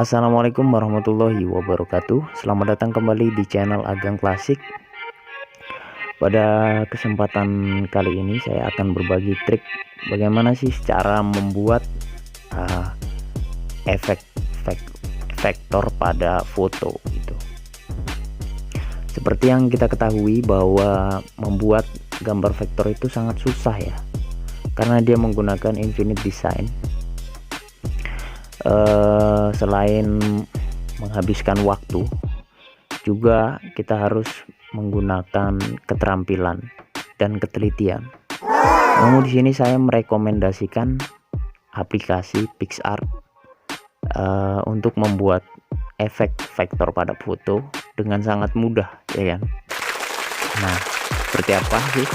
Assalamualaikum warahmatullahi wabarakatuh. Selamat datang kembali di channel Agang Klasik. Pada kesempatan kali ini saya akan berbagi trik bagaimana sih cara membuat efek vektor pada foto gitu. Seperti yang kita ketahui bahwa membuat gambar vektor itu sangat susah ya, karena dia menggunakan infinite design. Selain menghabiskan waktu, juga kita harus menggunakan keterampilan dan ketelitian. Namun di sini saya merekomendasikan aplikasi PicsArt untuk membuat efek vektor pada foto dengan sangat mudah, ya kan? Nah, seperti apa sih?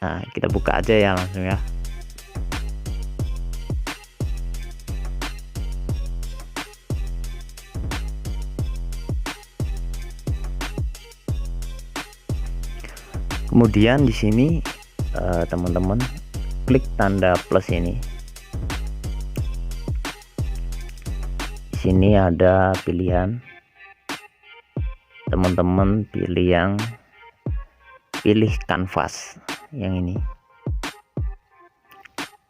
Nah, kita buka aja ya langsung ya. Kemudian di sini teman-teman klik tanda plus ini. Di sini ada pilihan. Teman-teman pilih kanvas yang ini.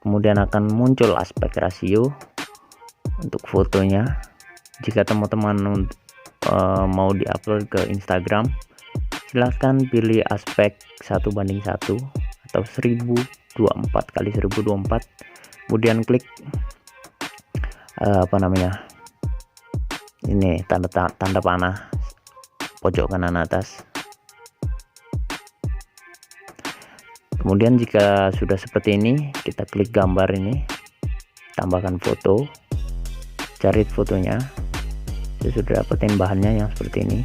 Kemudian akan muncul aspek rasio untuk fotonya. Jika teman-teman mau diupload ke Instagram, silahkan pilih aspek 1:1 atau 1024 kali 1024. Kemudian klik ini tanda panah pojok kanan atas. Kemudian jika sudah seperti ini, kita klik gambar ini, tambahkan foto, cari fotonya. Saya sudah dapetin bahannya yang seperti ini.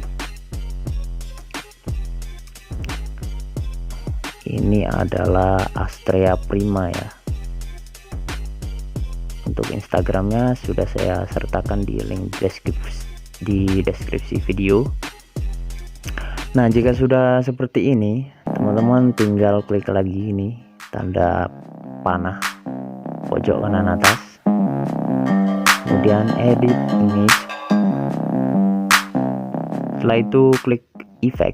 Ini adalah Astrea Prima ya. Untuk Instagramnya sudah saya sertakan di link deskripsi video. Nah, jika sudah seperti ini, teman-teman tinggal klik lagi ini tanda panah pojok kanan atas, kemudian edit image. Setelah itu klik efek.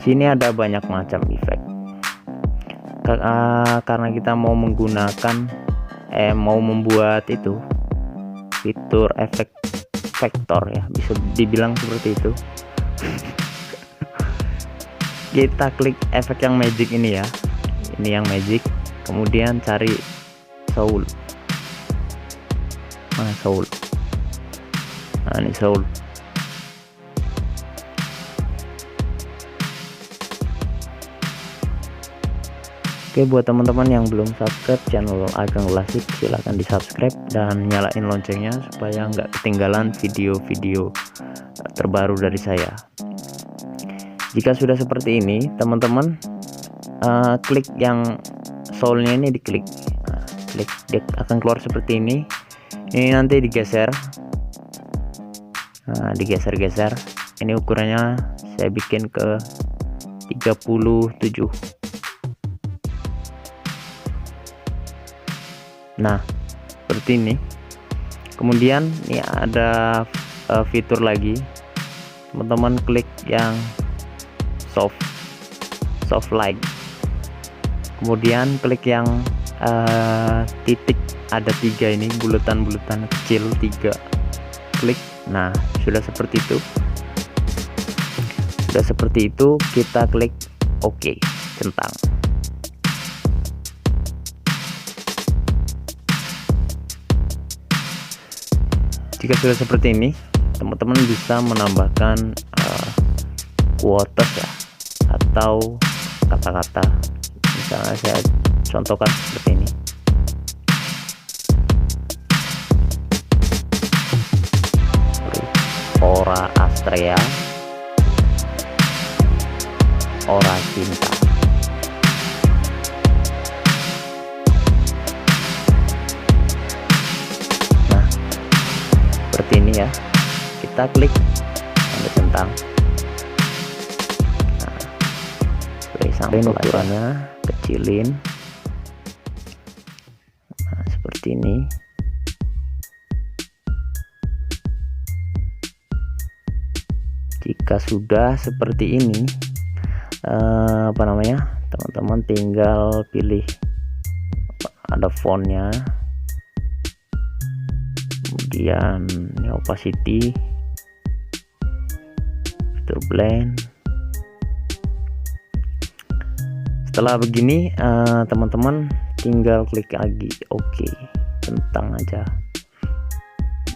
Sini ada banyak macam efek. Karena kita mau membuat itu fitur efek vektor ya, bisa dibilang seperti itu. Kita klik efek yang magic ini ya. Ini yang magic. Kemudian cari soul. Mana soul? Nah, ini soul. Oke, buat teman-teman yang belum subscribe channel Agang Klasik, silahkan di subscribe dan nyalain loncengnya supaya nggak ketinggalan video-video terbaru dari saya. Jika sudah seperti ini, teman-teman klik yang soulnya ini, diklik. Nah, klik, dia akan keluar seperti ini. Ini nanti digeser. Nah, digeser-geser. Ini ukurannya saya bikin ke 37. Nah, seperti ini. Kemudian ini ada fitur lagi. Teman-teman klik yang soft light. Kemudian klik yang titik ada 3 ini, bulatan-bulatan kecil 3. Klik. Nah, sudah seperti itu. Sudah seperti itu, kita klik OK, centang. Jika sudah seperti ini, teman-teman bisa menambahkan quotes ya, atau kata-kata. Misalnya saya contohkan seperti ini. Ora Astrea, ora cinta. Seperti ini ya, kita klik tanda centang. Nah, sampai ukurannya kecilin. Nah, seperti ini. Jika sudah seperti ini, teman-teman tinggal pilih ada fontnya, kemudian ini opacity, fitur blend. Setelah begini, teman-teman tinggal klik lagi OK, centang aja.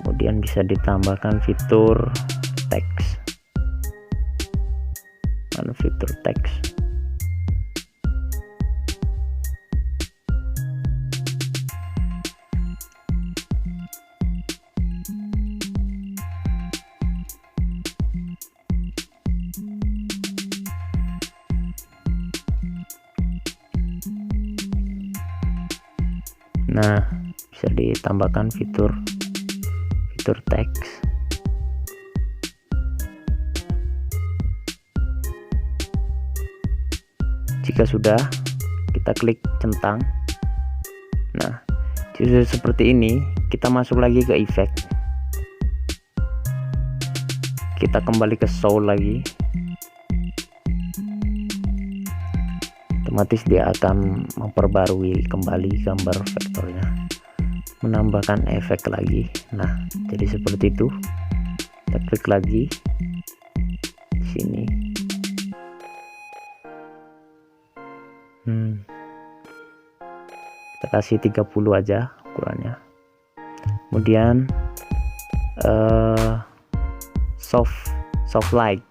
Kemudian bisa ditambahkan fitur teks, fitur teks. Nah, bisa ditambahkan fitur teks. Jika sudah, kita klik centang. Nah, jika seperti ini, kita masuk lagi ke efek. Kita kembali ke show lagi. Otomatis dia akan memperbarui kembali gambar vektornya, menambahkan efek lagi. Nah, jadi seperti itu. Kita klik lagi di sini. Kita kasih 30 aja ukurannya. Kemudian soft light.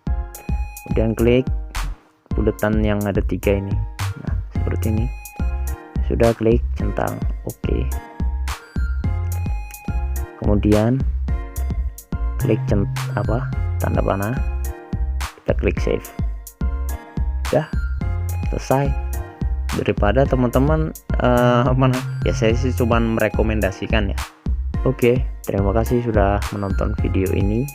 Kemudian klik buletan yang ada 3 ini. Nah, seperti ini. Sudah, klik centang OK. Kemudian klik tanda panah, kita klik save. Udah selesai. Daripada teman-teman ya saya sih cuma merekomendasikan ya. Oke, terima kasih sudah menonton video ini.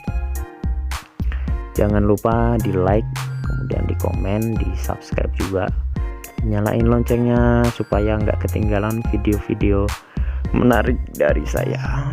Jangan lupa di like, kemudian di komen, di subscribe juga, nyalain loncengnya supaya nggak ketinggalan video-video menarik dari saya.